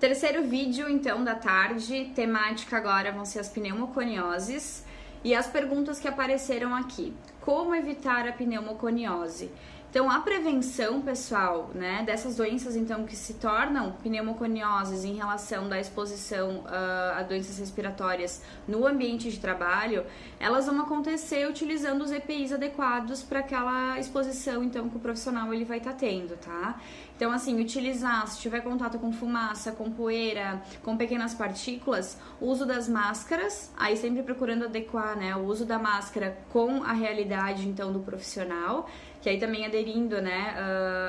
Terceiro vídeo, então, da tarde, temática agora vão ser as pneumoconioses e as perguntas que apareceram aqui. Como evitar a pneumoconiose? Então, a prevenção, pessoal, né, dessas doenças, então, que se tornam pneumoconioses em relação da exposição a doenças respiratórias no ambiente de trabalho, elas vão acontecer utilizando os EPIs adequados para aquela exposição, então, que o profissional ele vai estar tendo, tá? Então, assim, utilizar, se tiver contato com fumaça, com poeira, com pequenas partículas, o uso das máscaras, aí sempre procurando adequar, né, o uso da máscara com a realidade, então, do profissional, que aí também aderindo, né,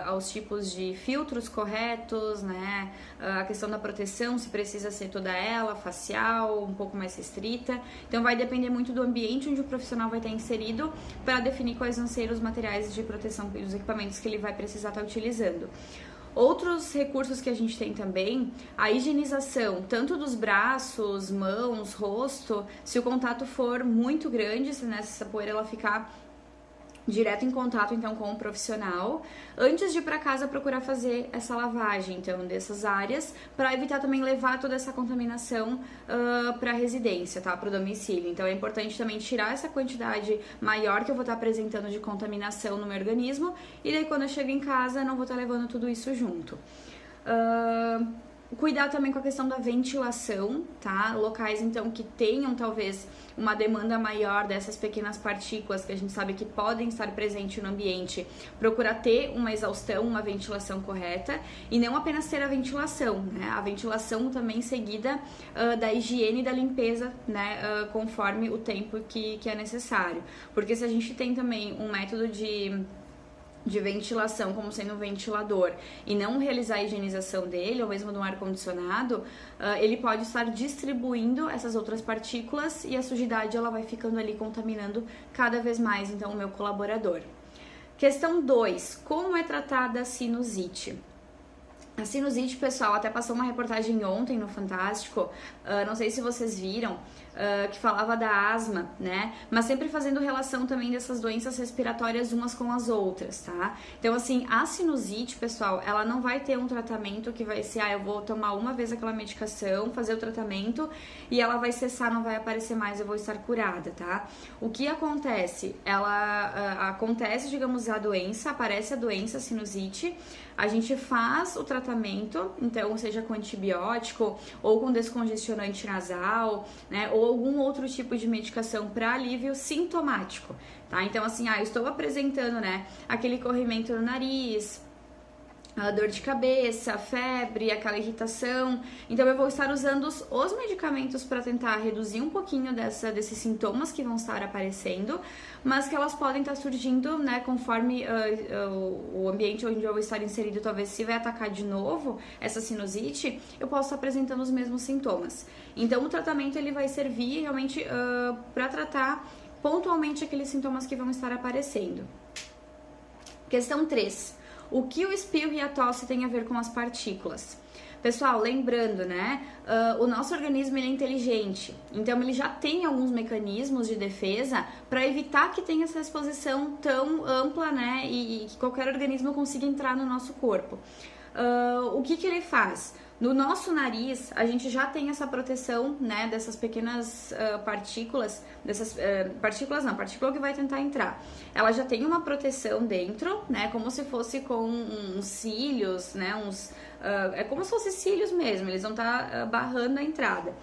aos tipos de filtros corretos, né, a questão da proteção, se precisa ser toda ela, facial, um pouco mais restrita. Então vai depender muito do ambiente onde o profissional vai estar inserido para definir quais vão ser os materiais de proteção e os equipamentos que ele vai precisar estar utilizando. Outros recursos que a gente tem também, a higienização, tanto dos braços, mãos, rosto, se o contato for muito grande, se essa poeira ela ficar direto em contato, então, com o profissional, antes de ir para casa procurar fazer essa lavagem, então, dessas áreas, para evitar também levar toda essa contaminação para a residência, tá, para o domicílio. Então, é importante também tirar essa quantidade maior que eu vou estar apresentando de contaminação no meu organismo, e daí quando eu chego em casa, não vou estar levando tudo isso junto. Cuidar também com a questão da ventilação, tá? Locais, então, que tenham, talvez, uma demanda maior dessas pequenas partículas que a gente sabe que podem estar presentes no ambiente. Procurar ter uma exaustão, uma ventilação correta e não apenas ter a ventilação, né? A ventilação também seguida da higiene e da limpeza, né? Conforme o tempo que é necessário. Porque se a gente tem também um método de ventilação como sendo um ventilador e não realizar a higienização dele, ou mesmo no ar-condicionado, ele pode estar distribuindo essas outras partículas e a sujidade ela vai ficando ali contaminando cada vez mais, então, o meu colaborador. Questão 2. Como é tratada a sinusite? A sinusite, pessoal, até passou uma reportagem ontem no Fantástico, não sei se vocês viram, que falava da asma, né? Mas sempre fazendo relação também dessas doenças respiratórias umas com as outras, tá? Então, assim, a sinusite, pessoal, ela não vai ter um tratamento que vai ser, eu vou tomar uma vez aquela medicação, fazer o tratamento e ela vai cessar, não vai aparecer mais, eu vou estar curada, tá? O que acontece? Acontece, digamos, a doença, aparece a doença, a sinusite, a gente faz o tratamento, então, seja com antibiótico ou com descongestionante nasal, né, ou algum outro tipo de medicação para alívio sintomático, tá? Então, assim, eu estou apresentando, né, aquele corrimento no nariz, a dor de cabeça, febre, aquela irritação. Então, eu vou estar usando os medicamentos para tentar reduzir um pouquinho desses sintomas que vão estar aparecendo, mas que elas podem estar surgindo, né, conforme o ambiente onde eu vou estar inserido, talvez se vai atacar de novo essa sinusite, eu posso estar apresentando os mesmos sintomas. Então, o tratamento ele vai servir realmente para tratar pontualmente aqueles sintomas que vão estar aparecendo. Questão 3. O que o espirro e a tosse têm a ver com as partículas? Pessoal, lembrando, né, o nosso organismo ele é inteligente, então ele já tem alguns mecanismos de defesa para evitar que tenha essa exposição tão ampla, né, e que qualquer organismo consiga entrar no nosso corpo. O que ele faz? No nosso nariz, a gente já tem essa proteção, né, dessas pequenas partículas, partícula que vai tentar entrar. Ela já tem uma proteção dentro, né, como se fosse com uns cílios, né, é como se fossem cílios mesmo, eles vão estar barrando a entrada.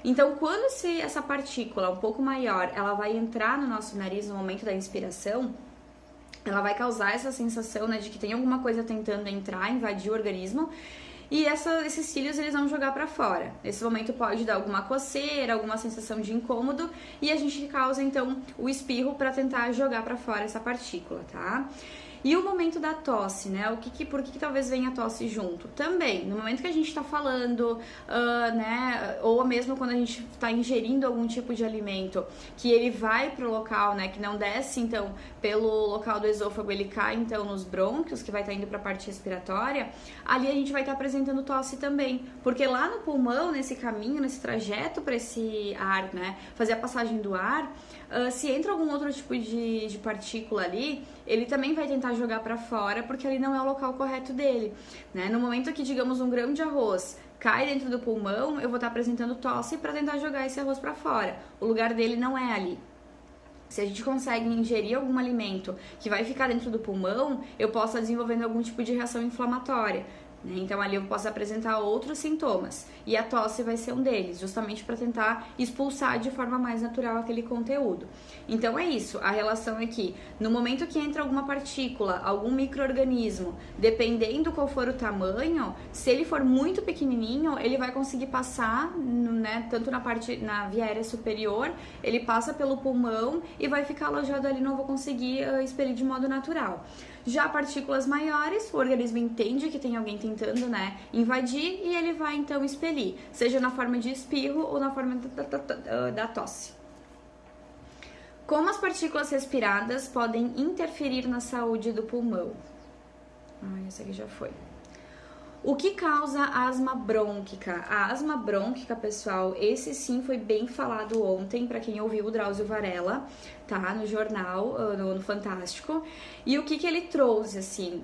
Então, quando essa partícula um pouco maior, ela vai entrar no nosso nariz no momento da inspiração, ela vai causar essa sensação, né, de que tem alguma coisa tentando entrar, invadir o organismo, e esses cílios eles vão jogar para fora. Nesse momento pode dar alguma coceira, alguma sensação de incômodo, e a gente causa então o espirro para tentar jogar para fora essa partícula, tá? E o momento da tosse, né? Por que talvez venha a tosse junto? Também, no momento que a gente está falando, né? Ou mesmo quando a gente está ingerindo algum tipo de alimento, que ele vai pro local, né? Que não desce, então, pelo local do esôfago, ele cai, então, nos brônquios, que vai estar indo para a parte respiratória, ali a gente vai estar apresentando tosse também. Porque lá no pulmão, nesse caminho, nesse trajeto para esse ar, né? Fazer a passagem do ar, se entra algum outro tipo de partícula ali, ele também vai tentar tentar jogar para fora, porque ali não é o local correto dele, né? No momento que, digamos, um grão de arroz cai dentro do pulmão, eu vou estar apresentando tosse para tentar jogar esse arroz para fora. O lugar dele não é ali. Se a gente consegue ingerir algum alimento que vai ficar dentro do pulmão, eu posso estar desenvolvendo algum tipo de reação inflamatória. Então ali eu posso apresentar outros sintomas e a tosse vai ser um deles, justamente para tentar expulsar de forma mais natural aquele conteúdo. Então é isso, a relação é que no momento que entra alguma partícula, algum micro-organismo, dependendo qual for o tamanho, se ele for muito pequenininho, ele vai conseguir passar, né, tanto na via aérea superior, ele passa pelo pulmão e vai ficar alojado ali, não vou conseguir expelir de modo natural. Já partículas maiores, o organismo entende que tem alguém tentando, né, invadir e ele vai então expelir, seja na forma de espirro ou na forma da tosse. Como as partículas respiradas podem interferir na saúde do pulmão? Essa aqui já foi. O que causa asma brônquica? A asma brônquica, pessoal, esse sim foi bem falado ontem, para quem ouviu o Drauzio Varela, tá? No jornal, no Fantástico. E o que ele trouxe, assim?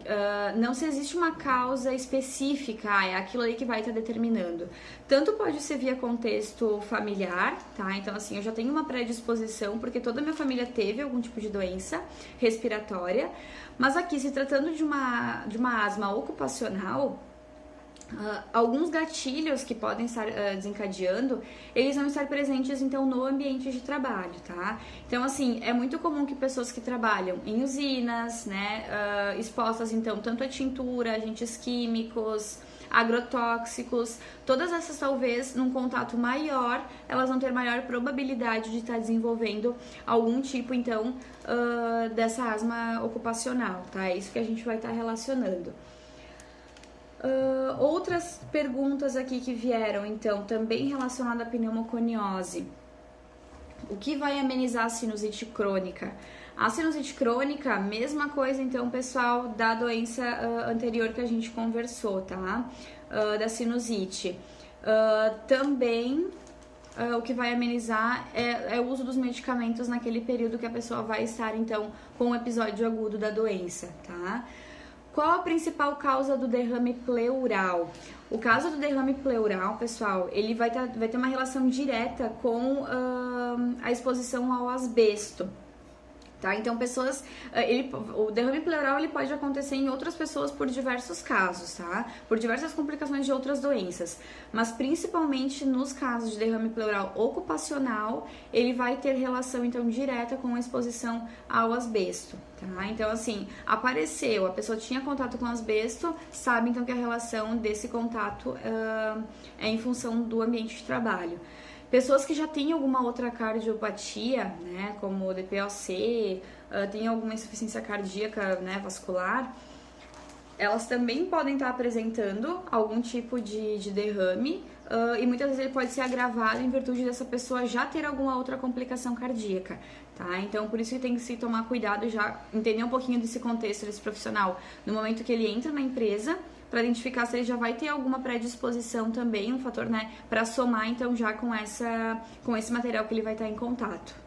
Não se existe uma causa específica, é aquilo aí que vai estar determinando. Tanto pode ser via contexto familiar, tá? Então, assim, eu já tenho uma predisposição, porque toda a minha família teve algum tipo de doença respiratória. Mas aqui, se tratando de uma asma ocupacional, alguns gatilhos que podem estar desencadeando, eles vão estar presentes, então, no ambiente de trabalho, tá? Então, assim, é muito comum que pessoas que trabalham em usinas, né, expostas, então, tanto a tintura, agentes químicos, agrotóxicos, todas essas, talvez, num contato maior, elas vão ter maior probabilidade de estar desenvolvendo algum tipo, então, dessa asma ocupacional, tá? É isso que a gente vai estar relacionando. Outras perguntas aqui que vieram, então, também relacionada à pneumoconiose. O que vai amenizar a sinusite crônica? A sinusite crônica, mesma coisa, então, pessoal, da doença anterior que a gente conversou, tá? Da sinusite. Também, o que vai amenizar é o uso dos medicamentos naquele período que a pessoa vai estar, então, com um episódio agudo da doença, tá? Qual a principal causa do derrame pleural? O caso do derrame pleural, pessoal, ele vai ter uma relação direta com a exposição ao asbesto. Tá? Então, o derrame pleural ele pode acontecer em outras pessoas por diversos casos, tá? Por diversas complicações de outras doenças, mas principalmente nos casos de derrame pleural ocupacional, ele vai ter relação, então, direta com a exposição ao asbesto, tá? Então, assim, apareceu, a pessoa tinha contato com asbesto, sabe, então, que a relação desse contato é em função do ambiente de trabalho. Pessoas que já têm alguma outra cardiopatia, né, como DPOC, tem alguma insuficiência cardíaca, né, vascular, elas também podem estar apresentando algum tipo de derrame e muitas vezes ele pode ser agravado em virtude dessa pessoa já ter alguma outra complicação cardíaca, tá? Então, por isso que tem que se tomar cuidado e já entender um pouquinho desse contexto desse profissional no momento que ele entra na empresa, para identificar se ele já vai ter alguma predisposição também, um fator, né, para somar, então, já com esse material que ele vai estar em contato.